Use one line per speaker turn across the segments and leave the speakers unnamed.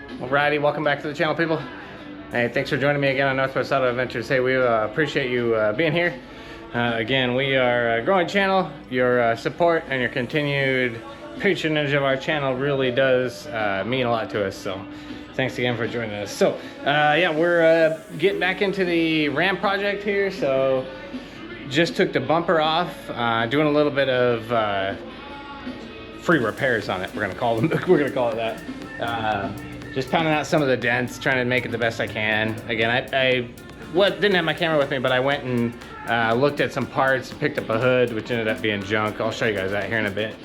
Alrighty, welcome back to the channel, people. Hey, thanks for joining me again on Northwest Auto Adventures. Hey, we appreciate you being here. Again, we are a growing channel. Your support and your continued patronage of our channel really does mean a lot to us. So thanks again for joining us. So yeah, we're getting back into the Ram project here. So just took the bumper off, doing a little bit of free repairs on it. We're gonna call them. We're gonna call it that. Just pounding out some of the dents, trying to make it the best I can. Again, I didn't have my camera with me, but I went and looked at some parts, picked up a hood, which ended up being junk. I'll show you guys that here in a bit.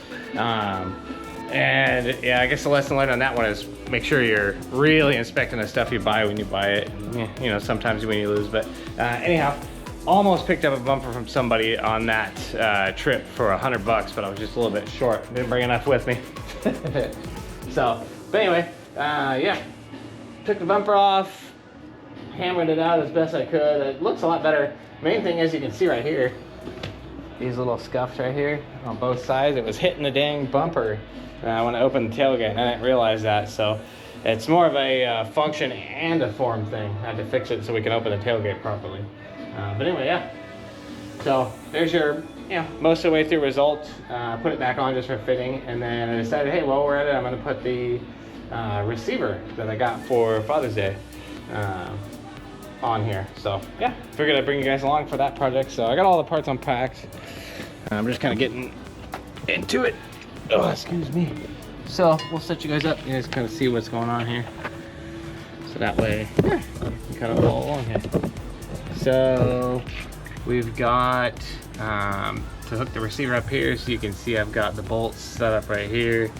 And yeah, I guess the lesson learned on that one is make sure you're really inspecting the stuff you buy when you buy it. You know, sometimes when you lose, but anyhow, almost picked up a bumper from somebody on that trip for $100, but I was just a little bit short. Didn't bring enough with me. So, but anyway, yeah, took the bumper off, hammered it out as best I could. It looks a lot better. Main thing is you can see right here, these little scuffs right here on both sides. It was hitting the dang bumper when I opened the tailgate, and I didn't realize that. So it's more of a function and a form thing. I had to fix it so we can open the tailgate properly. But anyway, yeah. So there's your, most of the way through result. Put it back on just for fitting, and then I decided, hey, while we're at it, I'm gonna put the receiver that I got for Father's Day on here. So yeah, figured I'd bring you guys along for that project. So I got all the parts unpacked. I'm just kind of getting into it. Oh, excuse me. So we'll set you guys up. You guys kind of see what's going on here. So that way, yeah, you kind of follow along here. So we've got to hook the receiver up here, so you can see I've got the bolts set up right here,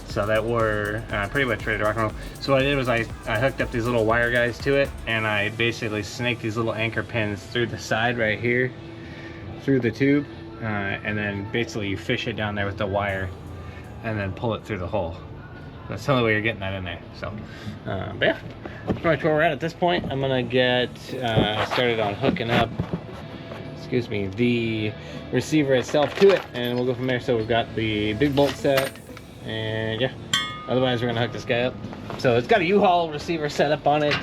so that we're pretty much ready to rock and roll. So what I did was I hooked up these little wire guys to it, and I basically snaked these little anchor pins through the side right here, through the tube, and then basically you fish it down there with the wire and then pull it through the hole. That's the only way you're getting that in there. So, but yeah, that's pretty much where we're at this point. I'm gonna get started on hooking up, excuse me, the receiver itself to it, and we'll go from there. So we've got the big bolt set, and yeah, otherwise we're gonna hook this guy up. So it's got a U-Haul receiver set up on it,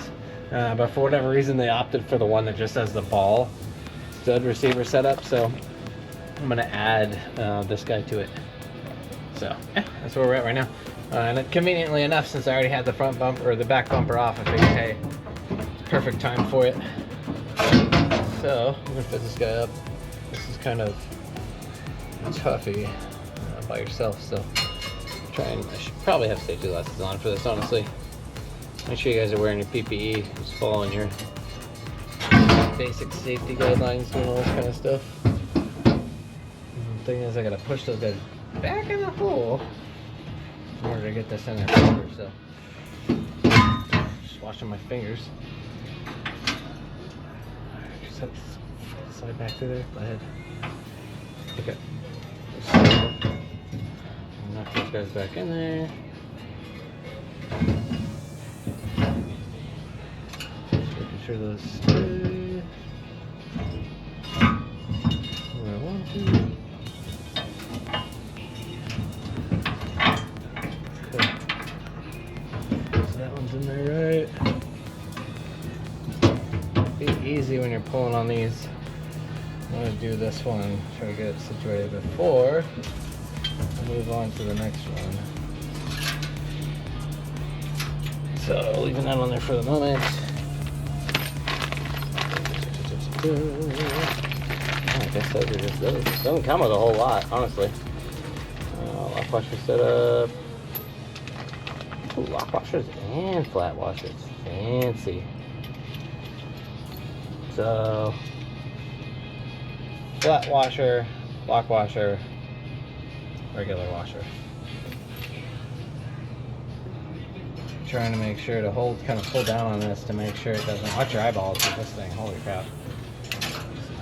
but for whatever reason they opted for the one that just has the ball stud receiver setup. So I'm gonna add this guy to it. So yeah, that's where we're at right now. And conveniently enough, since I already had the front bumper or the back bumper off, I figured, hey, perfect time for it. So I'm gonna fit this guy up. This is kind of toughy by yourself, so I should probably have safety glasses on for this, honestly. Make sure you guys are wearing your PPE, just following your basic safety guidelines, doing all this kind of stuff. The thing is, I gotta push those guys back in the hole in order to get this in there proper. So just washing my fingers. Just slide back through there. Go ahead. Okay. Knock those guys back in there. Just making sure those stay where I want to. In there, right? Be easy when you're pulling on these. I'm going to do this one, try to get it situated before I move on to the next one. So leaving that on there for the moment. I guess those are just those. Doesn't come with a whole lot, honestly. Lock washer setup. Ooh, lock washers and flat washers. Fancy. So, flat washer, lock washer, regular washer. Trying to make sure to kind of pull down on this to make sure it doesn't. Watch your eyeballs with this thing. Holy crap.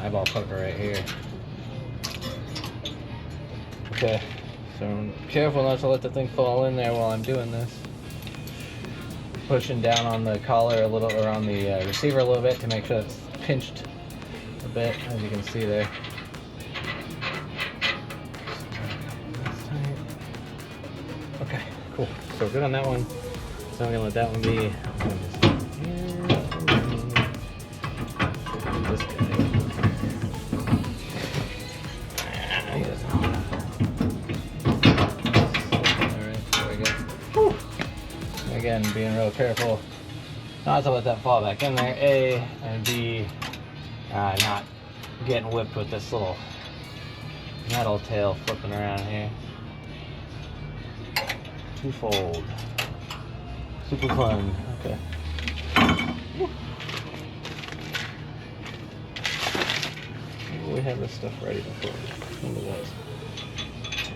Eyeball poker right here. Okay. So I'm careful not to let the thing fall in there while I'm doing this. Pushing down on the collar a little, or on the receiver a little bit to make sure it's pinched a bit, as you can see there. Okay, cool. So good on that one. So I'm gonna let that one be. This guy. He doesn't know. Alright, there we go. Whew. Again, being real careful not to let that fall back in there. A, and B, not getting whipped with this little metal tail flipping around here. Twofold. Super fun. Okay. We have this stuff ready before we into this.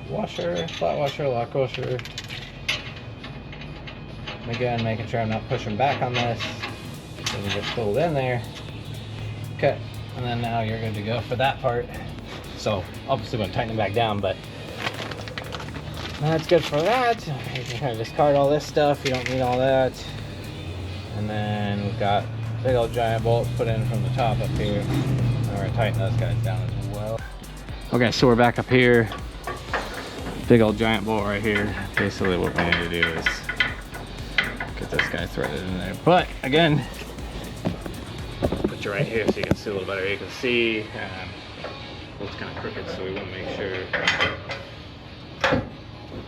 Washer, flat washer, lock washer. Again, making sure I'm not pushing back on this. So we just pulled in there. Okay, and then now you're good to go for that part. So obviously going to tighten it back down, but that's good for that. You can kind of discard all this stuff. You don't need all that. And then we've got big old giant bolts put in from the top up here. And we're going to tighten those guys down as well. Okay, so we're back up here. Big old giant bolt right here. Basically what we need to do is get this guy threaded in there. But again, put you right here so you can see a little better. You can see it's kind of crooked, so we want to make sure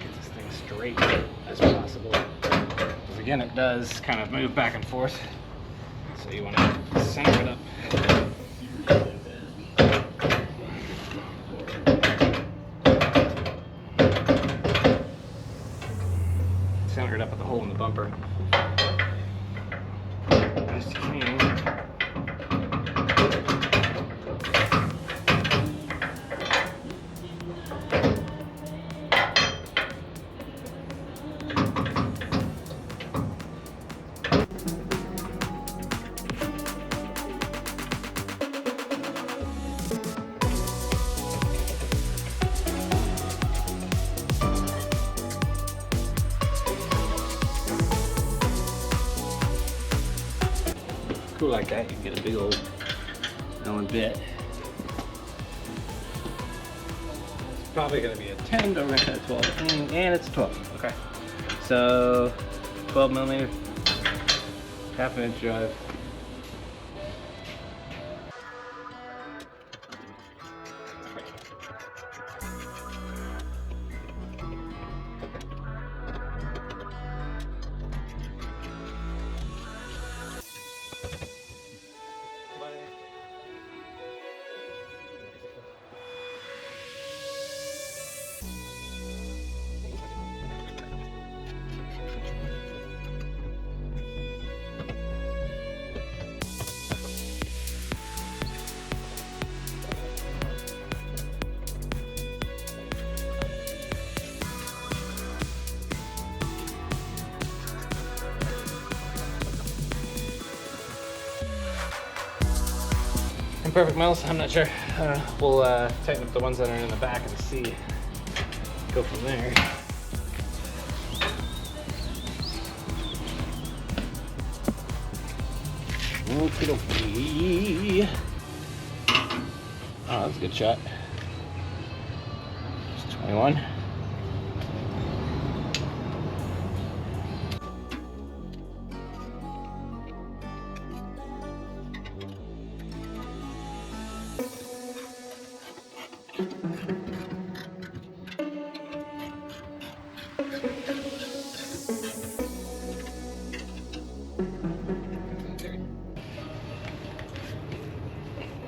get this thing straight as possible. Because again, it does kind of move back and forth, so you want to center it up. Center it up at the hole in the bumper. Best you can. Cool like that, you can get a big old Allen bit. It's probably going to be a 10, but we're going to say 12, and it's a 12. Okay, so 12 millimeter, half an inch drive. Perfect metals, I'm not sure. We'll tighten up the ones that are in the back and see. Go from there. Okie dokie. Oh, that's a good shot. It's 21.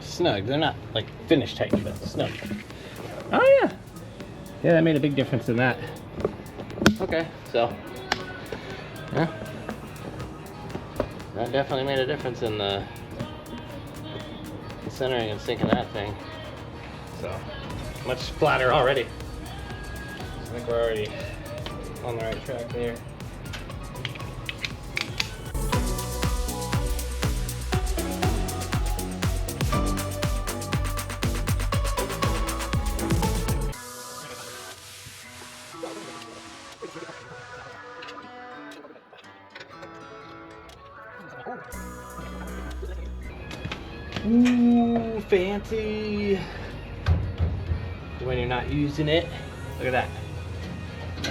Snug. They're not like finished tight, but snug. Oh yeah. Yeah, that made a big difference in that. Okay, so yeah. That definitely made a difference in the centering and sinking that thing. So much flatter already. I think we're already on the right track there. Ooh, fancy. When you're not using it. Look at that.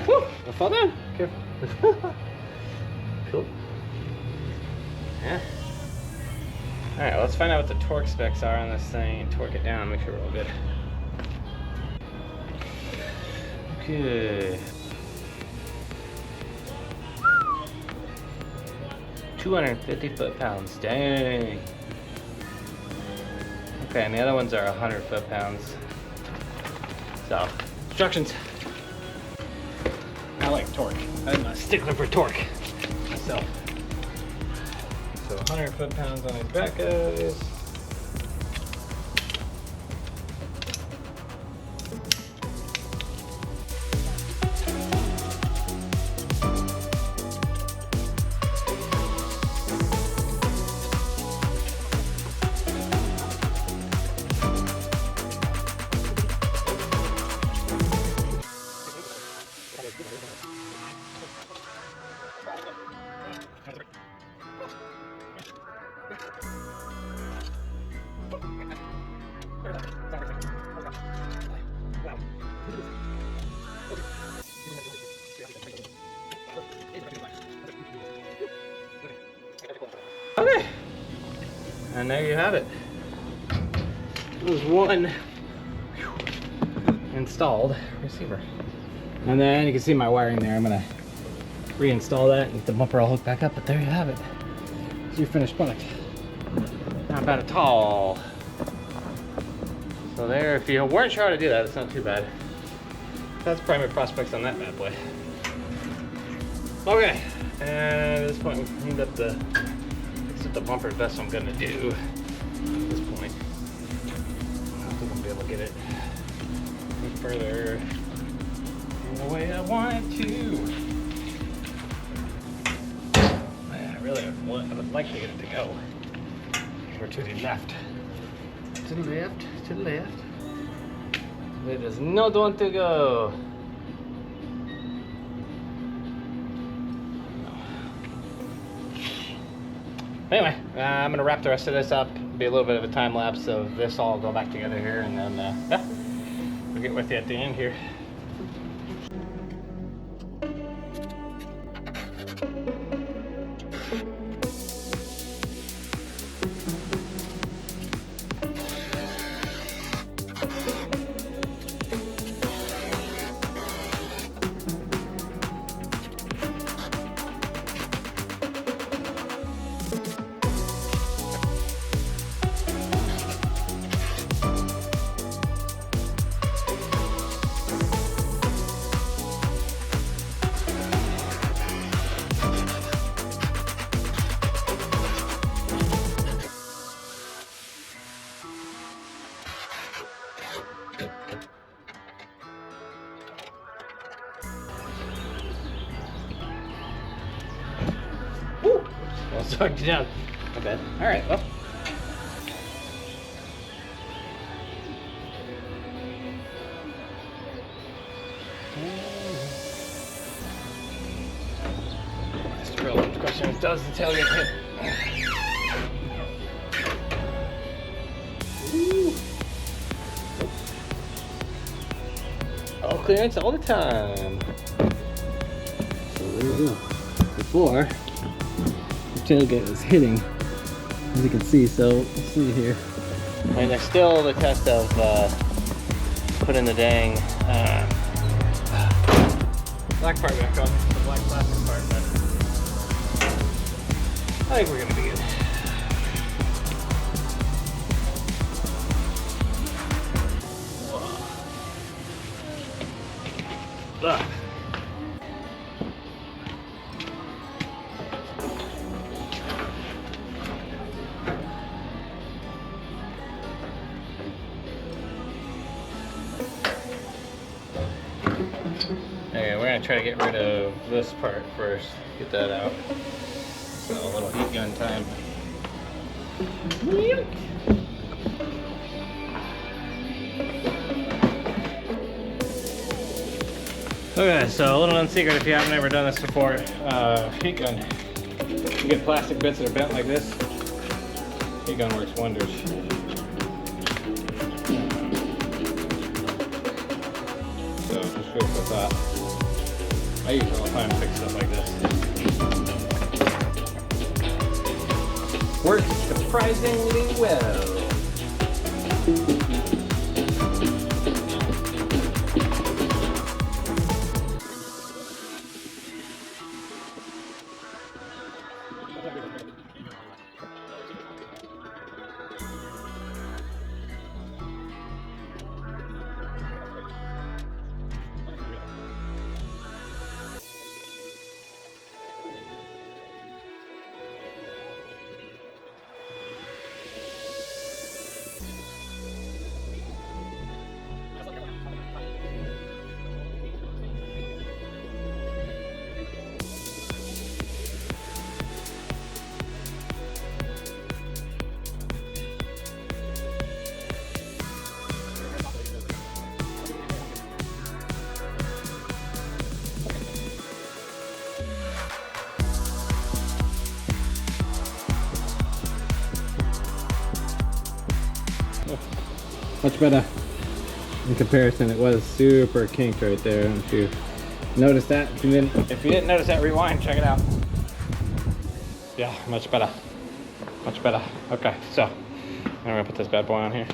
Woo, I fall down. Careful. Cool. Yeah. All right, well, let's find out what the torque specs are on this thing and torque it down, make sure we're all good. Okay. 250 foot-pounds, dang. Okay, and the other ones are 100 foot-pounds. So, instructions. I like torque. I'm a stickler for torque myself. So 100 foot-pounds on these back guys. Okay, and there you have it. There's one installed receiver. And then you can see my wiring there. I'm gonna reinstall that and get the bumper all hooked back up, but there you have it. It's your finished product. Not bad at all. So there, if you weren't sure how to do that, it's not too bad. That's primary prospects on that bad boy. Okay, and at this point we cleaned up the bumper. That's what I'm gonna do at this point. I don't think I'll be able to get it any further in the way I want it to. Man, I would like to get it to go. Over to the left. To the left, to the left. It does not want to go. Anyway, I'm gonna wrap the rest of this up. Be a little bit of a time lapse of this all go back together here, and then yeah, we'll get with you at the end here. I'll suck you down. My bad. All right, well. Mr. Brilliant question does the tailgate hit. All clearance all the time. So there you go. Before tailgate is hitting, as you can see. So let's see here. I mean, there's still the test of putting the dang black part back on, the black plastic part, but I think we're gonna be good. Ugh. Okay, we're gonna try to get rid of this part first. Get that out. So a little heat gun time. Okay, so a little known secret if you haven't ever done this before, heat gun. You get plastic bits that are bent like this. Heat gun works wonders. So just fix with that. I use it all the time to fix stuff like this. works surprisingly well. Much better in comparison. It was super kinked right there. If you noticed that, if you didn't notice that, rewind, check it out. Yeah, much better, much better. Okay, so I'm gonna put this bad boy on here.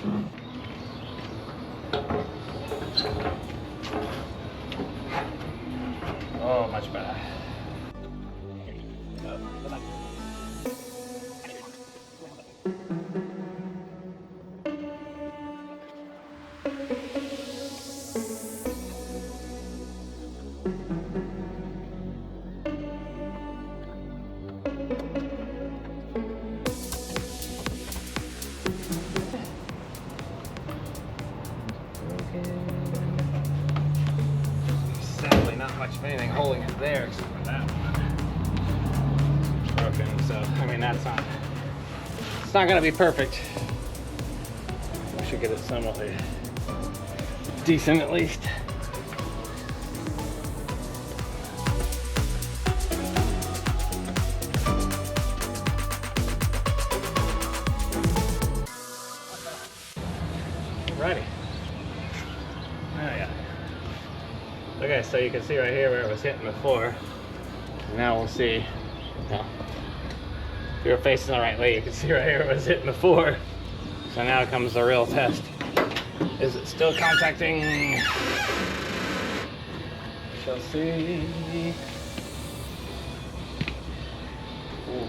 Oh, much better. Sadly, not much of anything holding it there except for that one. It's broken, so I mean it's not gonna be perfect. We should get it somewhat decent at least. Alrighty. Oh yeah. Okay, so you can see right here where it was hitting before. Now we'll see. Now, if you're facing the right way, you can see right here where it was hitting before. So now comes the real test. Is it still contacting? We shall see. Ooh.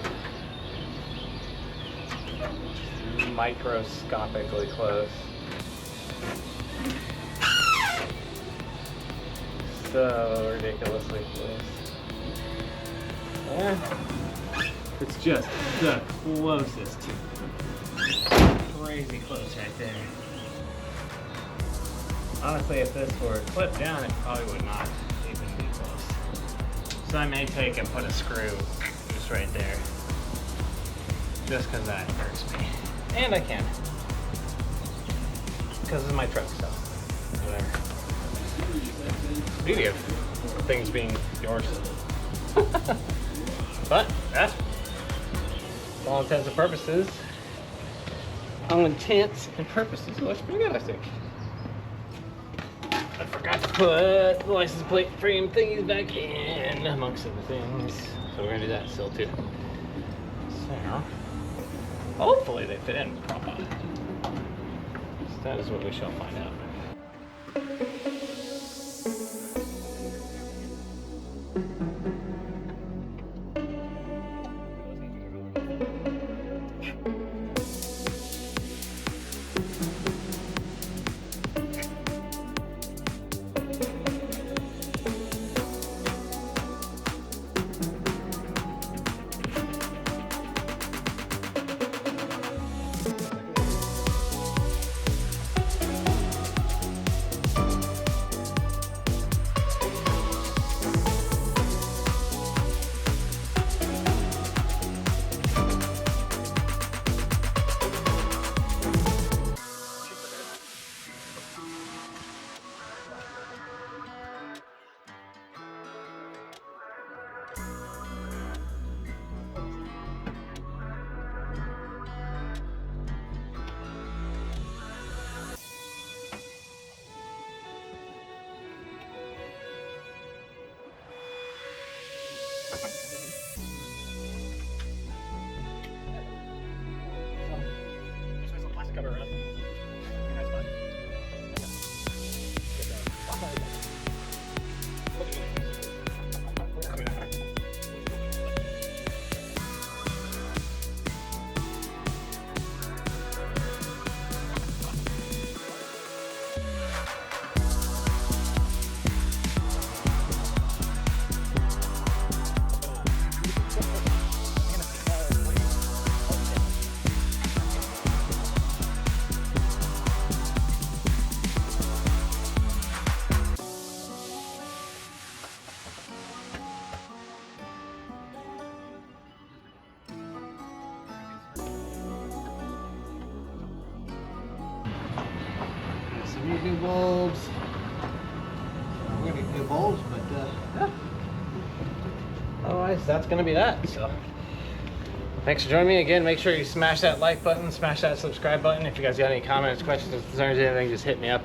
Microscopically close. So ridiculously close. Yeah. It's just the closest. Crazy close right there. Honestly, if this were clipped down, it probably would not even be close. So I may take and put a screw just right there. Just because that hurts me. And I can. Because it's my truck, so whatever. Beauty of things being yours. But that's for all intents and purposes. All intents and purposes, it looks pretty good, I think. I forgot to put the license plate frame thingies back in, amongst other things. So we're gonna do that still too. So hopefully they fit in properly. So that is what we shall find out. new bulbs. We're gonna get new bulbs, but yeah. Otherwise, that's gonna be that. So, thanks for joining me again. Make sure you smash that like button, smash that subscribe button. If you guys got any comments, questions, concerns, anything, just hit me up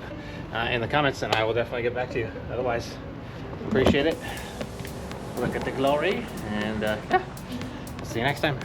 in the comments, and I will definitely get back to you. Otherwise, appreciate it. Look at the glory, and yeah, see you next time.